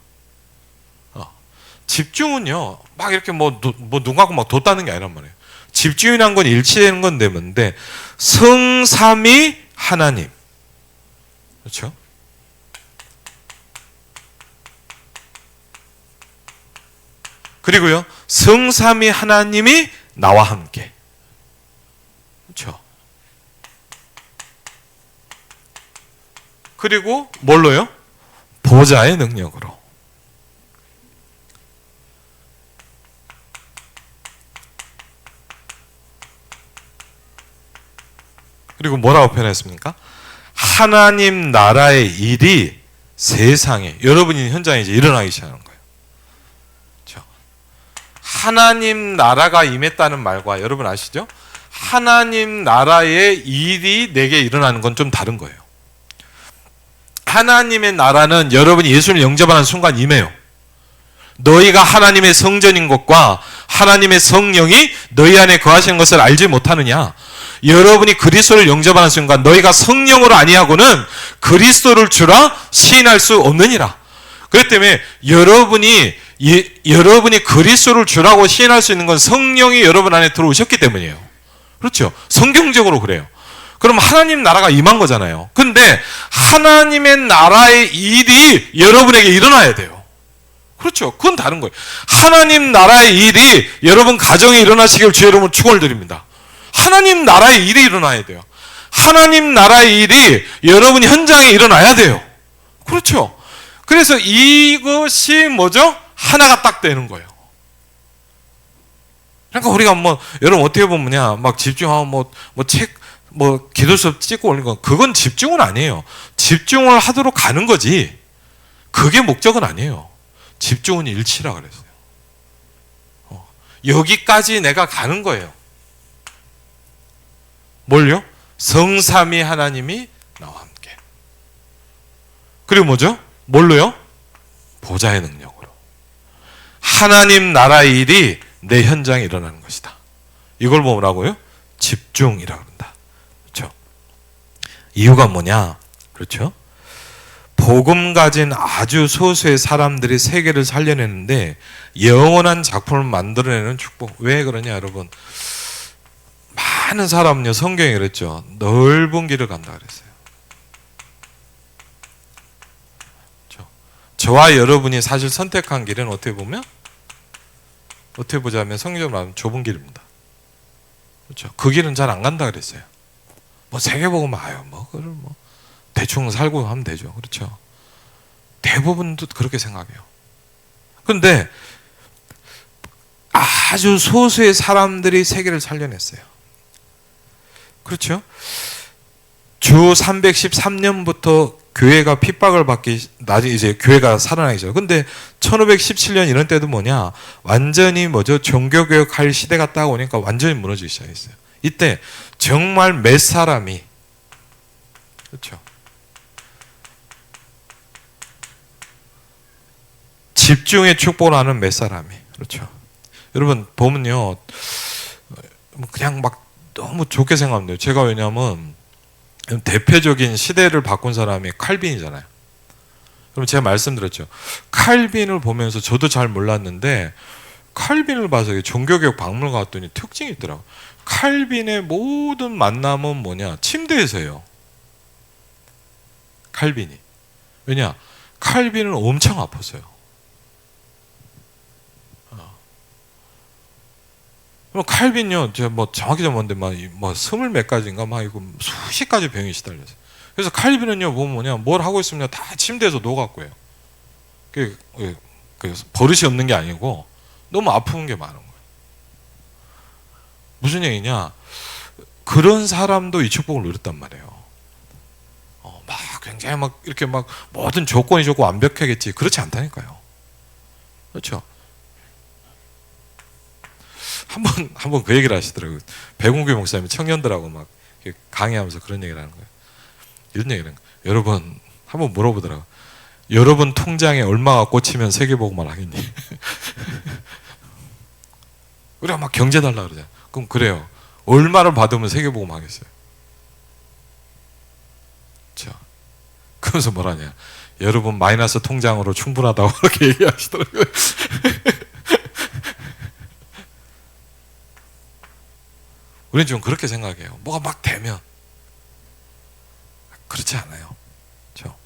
집중은요, 막 이렇게 뭐 누구하고 막 뒀다는 게 아니란 말이에요. 집중이란 건 일치되는 건 되는데, 성삼위 하나님. 그렇죠? 그리고요, 성삼위 하나님이 나와 함께. 그렇죠? 그리고 뭘로요? 보좌의 능력으로. 그리고 뭐라고 표현했습니까? 하나님 나라의 일이 세상에, 여러분이 현장에 이제 일어나기 시작하는 거예요. 그렇죠? 하나님 나라가 임했다는 말과 여러분 아시죠? 하나님 나라의 일이 내게 일어나는 건 좀 다른 거예요. 하나님의 나라는 여러분이 예수를 영접하는 순간 임해요. 너희가 하나님의 성전인 것과 하나님의 성령이 너희 안에 거하시는 것을 알지 못하느냐? 여러분이 그리스도를 영접하는 순간 너희가 성령으로 아니하고는 그리스도를 주라 시인할 수 없느니라. 그렇기 때문에 여러분이 그리스도를 주라고 시인할 수 있는 건 성령이 여러분 안에 들어오셨기 때문이에요. 그렇죠? 성경적으로 그래요. 그럼 하나님 나라가 임한 거잖아요. 근데 하나님의 나라의 일이 여러분에게 일어나야 돼요. 그렇죠. 그건 다른 거예요. 하나님 나라의 일이 여러분 가정에 일어나시길 주의 이름으로 축원을 드립니다. 하나님 나라의 일이 일어나야 돼요. 하나님 나라의 일이 여러분 현장에 일어나야 돼요. 그렇죠. 그래서 이것이 뭐죠? 하나가 딱 되는 거예요. 그러니까 우리가 여러분 어떻게 보면요, 막 집중하고 기도 수업 찍고 올린 건 그건 집중은 아니에요. 집중을 하도록 가는 거지. 그게 목적은 아니에요. 집중은 일치라 그랬어요. 여기까지 내가 가는 거예요. 뭘요? 성삼위 하나님이 나와 함께. 그리고 뭐죠? 뭘로요? 보좌의 능력으로. 하나님 나라의 일이 내 현장에 일어나는 것이다. 이걸 뭐라고요? 집중이라 그런다. 그렇죠? 이유가 뭐냐? 그렇죠? 복음 가진 아주 소수의 사람들이 세계를 살려내는데 영원한 작품을 만들어내는 축복. 왜 그러냐 여러분? 많은 사람은요, 성경에 그랬죠. 넓은 길을 간다 그랬어요. 그렇죠? 저와 여러분이 사실 선택한 길은 어떻게 보자면 성경으로 말하면 좁은 길입니다. 그렇죠? 그 길은 잘 안 간다 그랬어요. 세계복음 그걸 대충 살고 하면 되죠. 그렇죠? 대부분도 그렇게 생각해요. 그런데 아주 소수의 사람들이 세계를 살려냈어요. 그렇죠? 주 313년부터 교회가 핍박을 받기, 나중에 이제 교회가 살아나기 죠. 근데 1517년 이런 때도 완전히 종교개혁할 시대가 딱 오니까 완전히 무너지기 시작했어요. 이때 정말 몇 사람이, 그렇죠? 집중의 축복을 하는 몇 사람이, 그렇죠? 여러분 보면요, 그냥 너무 좋게 생각하면 돼요. 제가 왜냐하면 대표적인 시대를 바꾼 사람이 칼빈이잖아요. 그럼 제가 말씀드렸죠. 칼빈을 보면서 저도 잘 몰랐는데 칼빈을 봐서 종교개혁 박물관 갔더니 특징이 있더라고요. 칼빈의 모든 만남은 침대에서 해요. 칼빈이. 왜냐? 칼빈은 엄청 아팠어요. 그럼 칼빈요, 제가 정확히 좀 뭔데, 20몇 가지인가, 이거 수십 가지 병이 시달렸어요. 그래서 칼빈은요, 보면 뭘 하고 있으면 다 침대에서 녹았고요. 그 버릇이 없는 게 아니고, 너무 아픈 게 많은 거예요. 무슨 얘기냐? 그런 사람도 이 축복을 누렸단 말이에요. 굉장히 이렇게 모든 조건이 좋고 완벽하겠지. 그렇지 않다니까요. 그렇죠? 한번 그 얘기를 하시더라고요. 백운규 목사님이 청년들하고 강의하면서 그런 얘기를 하는 거예요. 이런 얘기를 하는 거예요. 여러분, 한번 물어보더라고요. 여러분 통장에 얼마가 꽂히면 세계복음을 하겠니? 우리가 경제 달라 그러잖아요. 그럼 그래요. 얼마를 받으면 세계복음 하겠어요? 그렇죠? 그러면서 뭐라냐? 여러분 마이너스 통장으로 충분하다고 그렇게 얘기하시더라고요. 우리는 좀 그렇게 생각해요. 뭐가 되면. 그렇지 않아요. 그렇죠?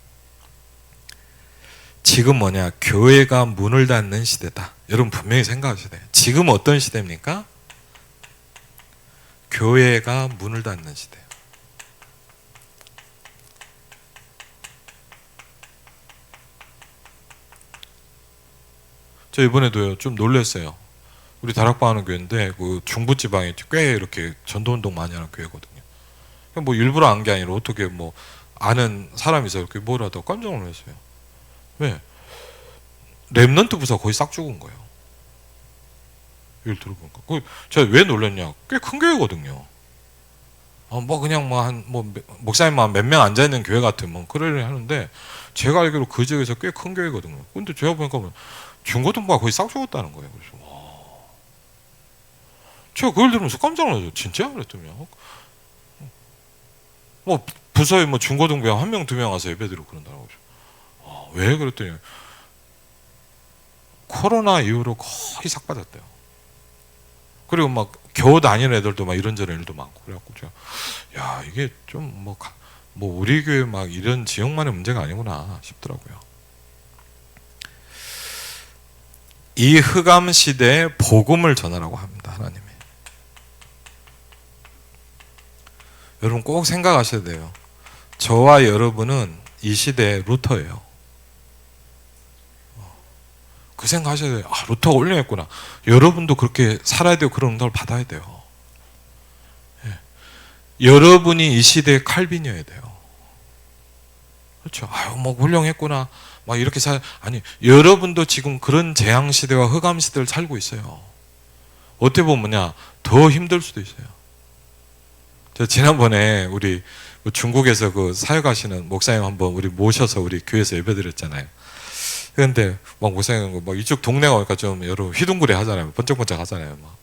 지금 교회가 문을 닫는 시대다. 여러분 분명히 생각하셔야 돼요. 지금 어떤 시대입니까? 교회가 문을 닫는 시대예요. 저 이번에도요, 좀 놀랐어요. 우리 다락방 하는 교회인데 그 중부지방에 꽤 이렇게 전도운동 많이 하는 교회거든요. 뭐 일부러 안 게 아니라 어떻게 뭐 아는 사람이 있어 이렇게 뭘 하다가 깜짝 놀랐어요. 왜? 랩넌트 부사 거의 싹 죽은 거예요. 이걸 들어보니까. 제가 왜 놀랐냐? 꽤 큰 교회거든요. 뭐 그냥 뭐 한 뭐 목사님만 몇 명 앉아 있는 교회 같으면 그러려 하는데 제가 알기로 그 지역에서 꽤 큰 교회거든요. 근데 제가 보니까 중고등부가 거의 싹 죽었다는 거예요. 그래서 와. 제가 그걸 들으면서 깜짝 놀랐어요. 진짜? 그랬더니요. 뭐 부서에 뭐 중고등부에 한 명, 두 명 와서 예배드리고 그런다고. 왜? 그랬더니 코로나 이후로 거의 싹 빠졌대요. 그리고 막 겨우 다니는 애들도 막 이런저런 일도 많고 그래갖고 제가 야 이게 좀 뭐 우리 교회 막 이런 지역만의 문제가 아니구나 싶더라고요. 이 흑암 시대에 복음을 전하라고 합니다. 하나님이. 여러분 꼭 생각하셔야 돼요. 저와 여러분은 이 시대의 루터예요. 그 생각하셔야 돼요. 루터가 올려냈구나. 여러분도 그렇게 살아야 되고 그런 응답을 받아야 돼요. 예. 여러분이 이 시대의 칼빈이어야 돼요. 그렇죠. 뭐 훌륭했구나. 막 이렇게 아니, 여러분도 지금 그런 재앙 시대와 흑암 시대를 살고 있어요. 어떻게 보면 더 힘들 수도 있어요. 제가 지난번에 우리 중국에서 그 사역하시는 목사님 한번 우리 모셔서 우리 교회에서 예배드렸잖아요. 그런데 막 목사님 막 이쪽 동네가 오니까 좀 여러 휘둥그레 하잖아요. 번쩍번쩍 하잖아요. 막.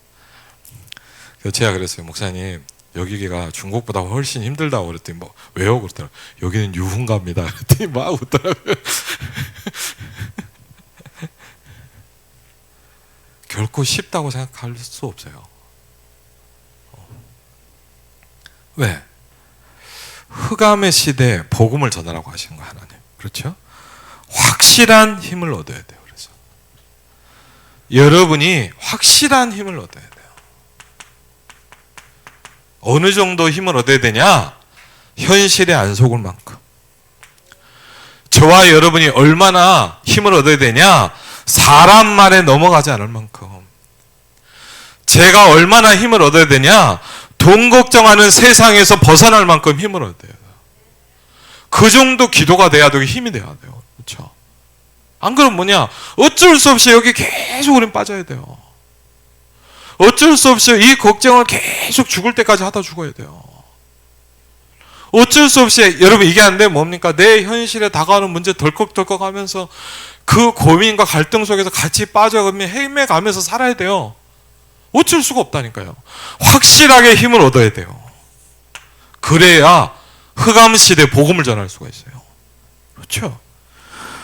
그래서 제가 그랬어요. 목사님 여기가 중국보다 훨씬 힘들다고 그랬더니 뭐 왜요? 그랬더니 여기는 유흥가입니다. 그랬더니 막 웃더라고요. 결코 쉽다고 생각할 수 없어요. 왜? 흑암의 시대에 복음을 전하라고 하시는 거예요. 하나님. 그렇죠? 확실한 힘을 얻어야 돼요. 그래서 여러분이 확실한 힘을 얻어야 돼요. 어느 정도 힘을 얻어야 되냐? 현실에 안 속을 만큼. 저와 여러분이 얼마나 힘을 얻어야 되냐? 사람 말에 넘어가지 않을 만큼. 제가 얼마나 힘을 얻어야 되냐? 돈 걱정하는 세상에서 벗어날 만큼 힘을 얻어야 돼요. 그 정도 기도가 돼야 되고 힘이 돼야 돼요. 그렇죠? 안 그러면 어쩔 수 없이 여기 계속 우린 빠져야 돼요. 어쩔 수 없이 이 걱정을 계속 죽을 때까지 하다 죽어야 돼요. 어쩔 수 없이 여러분 이게 안 되면 뭡니까? 내 현실에 다가오는 문제 덜컥덜컥 하면서 그 고민과 갈등 속에서 같이 빠져가며 헤매가면서 살아야 돼요. 어쩔 수가 없다니까요. 확실하게 힘을 얻어야 돼요. 그래야 흑암 시대 복음을 전할 수가 있어요. 그렇죠?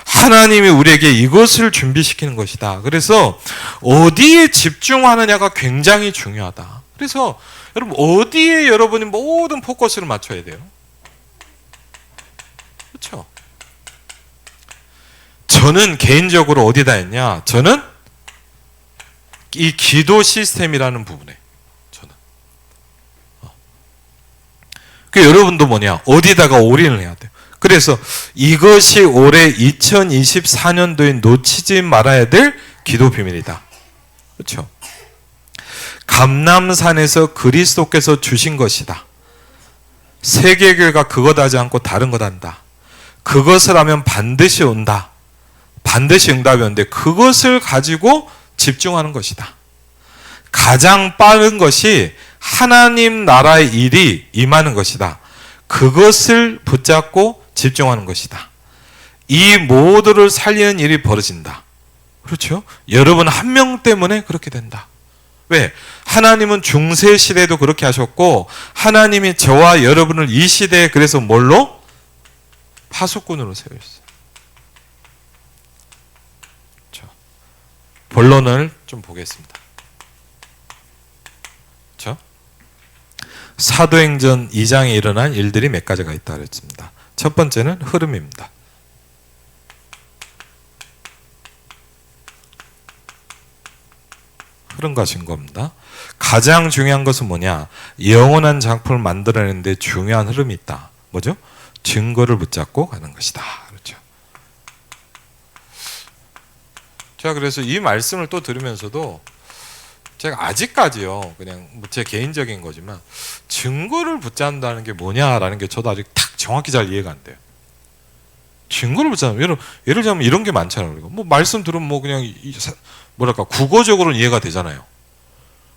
하나님이 우리에게 이것을 준비시키는 것이다. 그래서 어디에 집중하느냐가 굉장히 중요하다. 그래서 여러분 어디에 여러분이 모든 포커스를 맞춰야 돼요? 그렇죠? 저는 개인적으로 어디다 했냐? 저는 이 기도 시스템이라는 부분에 저는 그 여러분도 어디다가 올인을 해야 돼요. 그래서 이것이 올해 2024년도에 놓치지 말아야 될 기도 비밀이다. 그렇죠? 감람산에서 그리스도께서 주신 것이다. 세계교회가 그것 하지 않고 다른 것 한다. 그것을 하면 반드시 온다. 반드시 응답이 오는데 그것을 가지고 집중하는 것이다. 가장 빠른 것이 하나님 나라의 일이 임하는 것이다. 그것을 붙잡고 집중하는 것이다. 이 모두를 살리는 일이 벌어진다. 그렇죠? 여러분 한 명 때문에 그렇게 된다. 왜? 하나님은 중세 시대에도 그렇게 하셨고 하나님이 저와 여러분을 이 시대에 그래서 뭘로? 파수꾼으로 세우셨어요. 자, 본론을 좀 보겠습니다. 그렇죠? 사도행전 2장에 일어난 일들이 몇 가지가 있다 그랬습니다. 첫 번째는 흐름입니다. 흐름과 증거입니다. 가장 중요한 것은 뭐냐? 영원한 작품을 만들어내는데 중요한 흐름이 있다. 뭐죠? 증거를 붙잡고 가는 것이다. 그렇죠. 자, 그래서 이 말씀을 또 들으면서도 제가 아직까지요, 그냥 뭐 제 개인적인 거지만 증거를 붙잡는다는 게 뭐냐라는 게 저도 아직 딱 정확히 잘 이해가 안 돼요. 증거를 붙잡는, 예를 들면 이런 게 많잖아요. 우리가 뭐 말씀 들으면 뭐 그냥 뭐랄까 국어적으로는 이해가 되잖아요.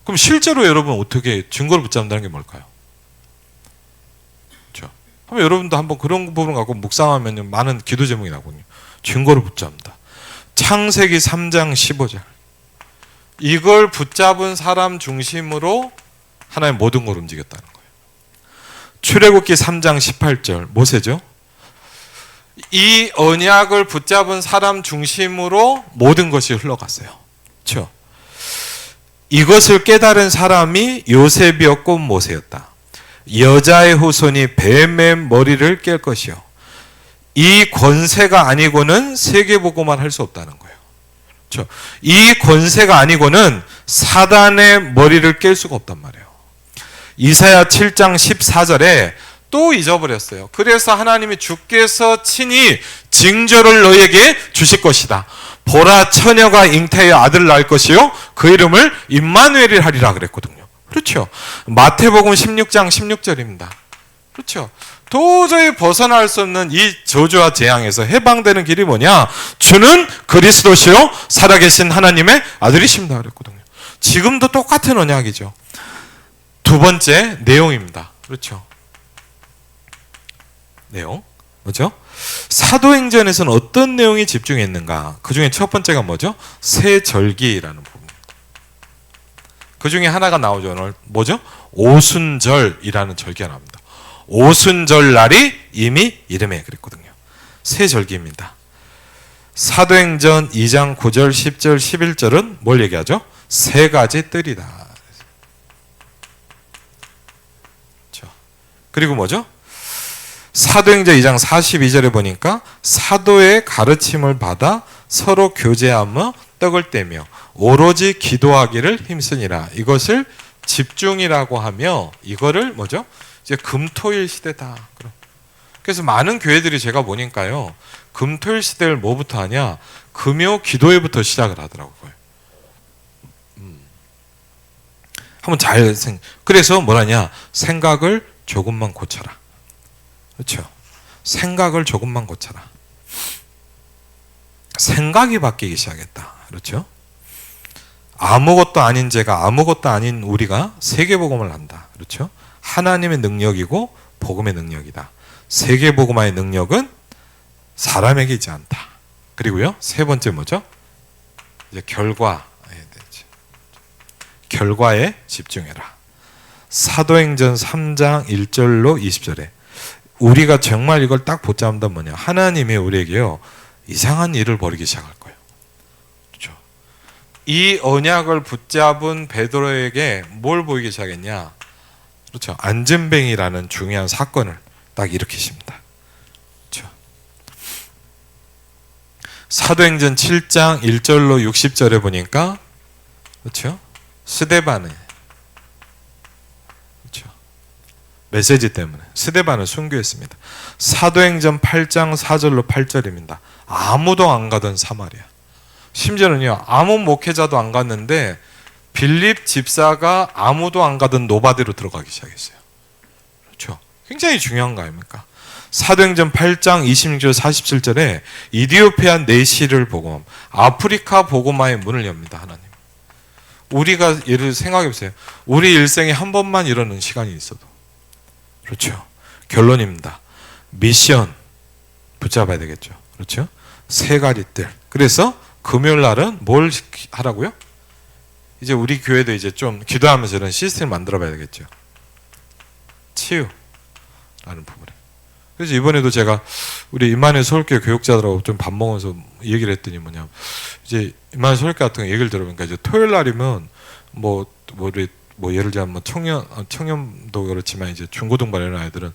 그럼 실제로 여러분 어떻게 증거를 붙잡는다는 게 뭘까요? 그렇죠? 한번 여러분도 한번 그런 부분 갖고 묵상하면 많은 기도 제목이 나거든요. 증거를 붙잡는다. 창세기 3장 15절. 이걸 붙잡은 사람 중심으로 하나의 모든 걸 움직였다는 거예요. 출애굽기 3장 18절. 모세죠. 이 언약을 붙잡은 사람 중심으로 모든 것이 흘러갔어요. 그렇죠? 이것을 깨달은 사람이 요셉이었고 모세였다. 여자의 후손이 뱀의 머리를 깰 것이요. 이 권세가 아니고는 세계보고만 할 수 없다는 거예요. 그렇죠? 이 권세가 아니고는 사단의 머리를 깰 수가 없단 말이에요. 이사야 7장 14절에 또 잊어버렸어요. 그래서 하나님이 주께서 친히 징조를 너에게 주실 것이다. 보라, 처녀가 잉태하여 아들을 낳을 것이요 그 이름을 임마누엘이라 하리라 그랬거든요. 그렇죠? 마태복음 16장 16절입니다. 그렇죠? 도저히 벗어날 수 없는 이 저주와 재앙에서 해방되는 길이 뭐냐? 주는 그리스도시요 살아계신 하나님의 아들이십니다 그랬거든요. 지금도 똑같은 언약이죠. 두 번째 내용입니다. 그렇죠? 내용 뭐죠? 사도행전에서는 어떤 내용이 집중했는가? 그 중에 첫 번째가 뭐죠? 세절기라는 부분. 그 중에 하나가 나오죠. 오늘 뭐죠? 오순절이라는 절기가 나옵니다. 오순절 날이 이미 이름에 그랬거든요. 세절기입니다. 사도행전 2장 9절, 10절, 11절은 뭘 얘기하죠? 세 가지 뜰이다. 그렇죠? 그리고 뭐죠? 사도행전 2장 42절에 보니까 사도의 가르침을 받아 서로 교제하며 떡을 떼며 오로지 기도하기를 힘쓰니라. 이것을 집중이라고 하며 이거를 뭐죠? 이제 금토일 시대다. 그래서 많은 교회들이 제가 보니까요, 금토일 시대를 뭐부터 하냐? 금요 기도회부터 시작을 하더라고요. 한번 잘 그래서 뭐라냐? 생각을 조금만 고쳐라. 그렇죠? 생각을 조금만 고쳐라. 생각이 바뀌기 시작했다. 그렇죠? 아무것도 아닌 죄가 아무것도 아닌 우리가 세계복음을 한다. 그렇죠? 하나님의 능력이고 복음의 능력이다. 세계복음화의 능력은 사람에게 있지 않다. 그리고요, 세 번째 뭐죠? 이제 결과에 집중해라. 사도행전 3장 1절로 20절에 우리가 정말 이걸 딱 붙잡는다면 뭐냐? 하나님이 우리에게요, 이상한 일을 벌이기 시작할 거예요. 그렇죠? 이 언약을 붙잡은 베드로에게 뭘 보이기 시작했냐? 그렇죠? 안전뱅이라는 중요한 사건을 딱 일으키십니다. 그렇죠? 사도행전 7장 1절로 60절에 보니까 그렇죠? 스데반의 그렇죠? 메시지 때문에 스데반을 순교했습니다. 사도행전 8장 4절로 8절입니다. 아무도 안 가던 사마리아. 심지어는요, 아무 목회자도 안 갔는데 빌립 집사가 아무도 안 가던 노바디로 들어가기 시작했어요. 그렇죠? 굉장히 중요한 거 아닙니까? 사도행전 8장 26절 47절에 이디오피아 내시를 복음, 아프리카 복음화의 문을 엽니다. 하나님. 우리가 예를 생각해 보세요. 우리 일생에 한 번만 이러는 시간이 있어도. 그렇죠? 결론입니다. 미션 붙잡아야 되겠죠. 그렇죠? 세 가지 뜰. 그래서 금요일 날은 뭘 하라고요? 이제 우리 교회도 이제 좀 기도하면서 이런 시스템을 만들어 봐야 되겠죠. 치유라는 부분에. 그래서 이번에도 제가 우리 임마누엘 서울교회 교육자들하고 좀 밥 먹으면서 얘기를 했더니 뭐냐, 이제 임마누엘 서울교회 같은 거 얘기를 들어보니까 이제 토요일 날이면 뭐 예를 들면 뭐 청년도 그렇지만 이제 중고등반 이런 아이들은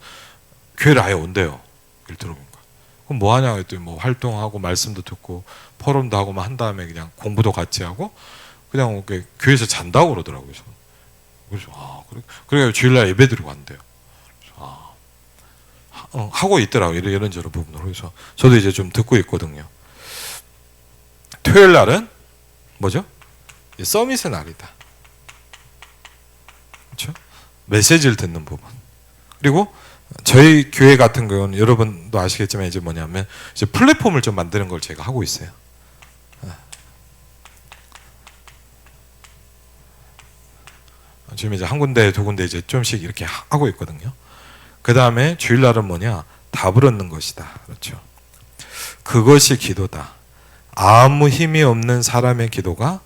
교회를 아예 온대요. 얘기를 들어보니까. 그럼 뭐 하냐 했더니 뭐 활동하고 말씀도 듣고 포럼도 하고 한 다음에 그냥 공부도 같이 하고 그냥 교회에서 잔다고 그러더라고요. 그래서 그래 주일날 예배 드리고 간대요. 하고 있더라고요. 이런저런 부분으로. 그래서 저도 이제 좀 듣고 있거든요. 토요일 날은 뭐죠? 서밋의 날이다. 그렇죠? 메시지를 듣는 부분. 그리고 저희 교회 같은 경우는 여러분도 아시겠지만 이제 뭐냐면 이제 플랫폼을 좀 만드는 걸 제가 하고 있어요. 지금 이제 한 군데 두 군데 이제 좀씩 이렇게 하고 있거든요. 그 다음에 주일날은 뭐냐? 답을 얻는 것이다. 그렇죠. 그것이 기도다. 아무 힘이 없는 사람의 기도가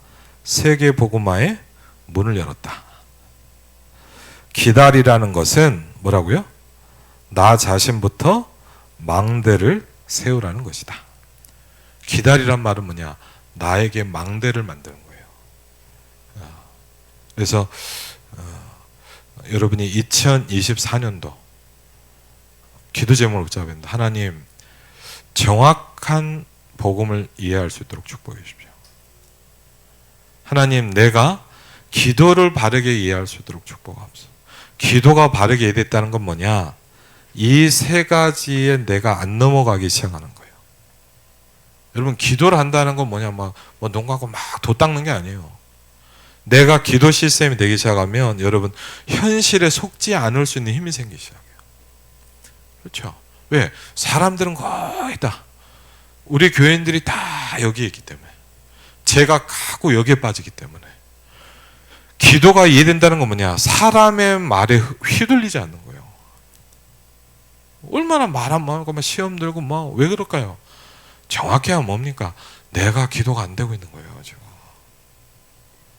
세계 복음화의 문을 열었다. 기다리라는 것은 뭐라고요? 나 자신부터 망대를 세우라는 것이다. 기다리란 말은 뭐냐? 나에게 망대를 만드는 거예요. 그래서 여러분이 2024년도 기도 제목을 붙잡았는데 하나님 정확한 복음을 이해할 수 있도록 축복해 주십시오. 하나님 내가 기도를 바르게 이해할 수 있도록 축복하옵소서. 기도가 바르게 이해됐다는 건 뭐냐? 이 세 가지에 내가 안 넘어가기 시작하는 거예요. 여러분 기도를 한다는 건 뭐냐? 뭐 농 가고 막 도 닦는 게 아니에요. 내가 기도 시스템이 되기 시작하면 여러분 현실에 속지 않을 수 있는 힘이 생기기 시작해요. 그렇죠? 왜? 사람들은 거의 다 우리 교인들이 다 여기에 있기 때문에 제가 가고 여기에 빠지기 때문에 기도가 이해된다는 건 뭐냐? 사람의 말에 휘둘리지 않는 거예요. 얼마나 말 안 많고 시험 들고 왜 그럴까요? 정확히 하면 뭡니까? 내가 기도가 안 되고 있는 거예요 지금.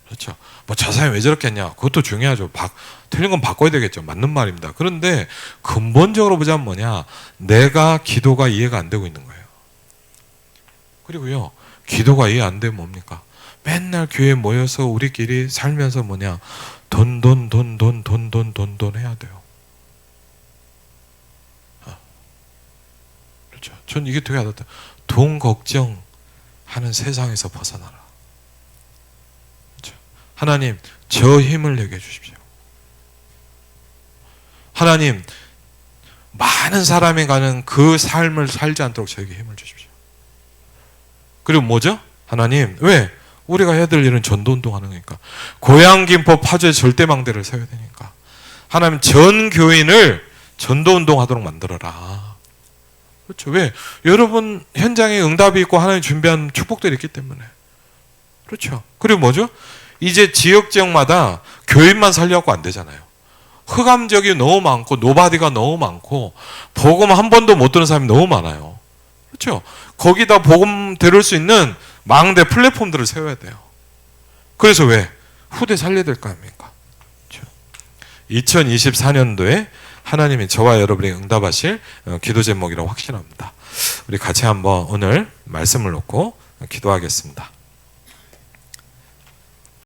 그렇죠. 저 사람이 왜 저렇게 했냐? 그것도 중요하죠. 틀린 건 바꿔야 되겠죠. 맞는 말입니다. 그런데 근본적으로 보자면 뭐냐? 내가 기도가 이해가 안 되고 있는 거예요. 그리고요, 기도가 이해 안 되면 뭡니까? 맨날 교회에 모여서 우리끼리 살면서 뭐냐? 돈 해야 돼요. 그렇죠. 전 이게 되게 하다. 돈 걱정하는 세상에서 벗어나라. 하나님, 저 힘을 내게 해주십시오. 하나님, 많은 사람이 가는 그 삶을 살지 않도록 저에게 힘을 주십시오. 그리고 뭐죠? 하나님, 왜? 우리가 해야 될 일은 전도운동 하는 거니까. 고향김포 파주에 절대망대를 세워야 되니까. 하나님, 전 교인을 전도운동 하도록 만들어라. 그렇죠. 왜? 여러분 현장에 응답이 있고 하나님 준비한 축복들이 있기 때문에. 그렇죠. 그리고 뭐죠? 이제 지역마다 교인만 살려갖고 안 되잖아요. 흑암지역이 너무 많고 노바디가 너무 많고 복음 한 번도 못 들은 사람이 너무 많아요. 그렇죠? 거기다 복음 들을 수 있는 망대 플랫폼들을 세워야 돼요. 그래서 왜? 후대 살려야 될 거 아닙니까? 그렇죠? 2024년도에 하나님이 저와 여러분이 응답하실 기도 제목이라고 확신합니다. 우리 같이 한번 오늘 말씀을 놓고 기도하겠습니다.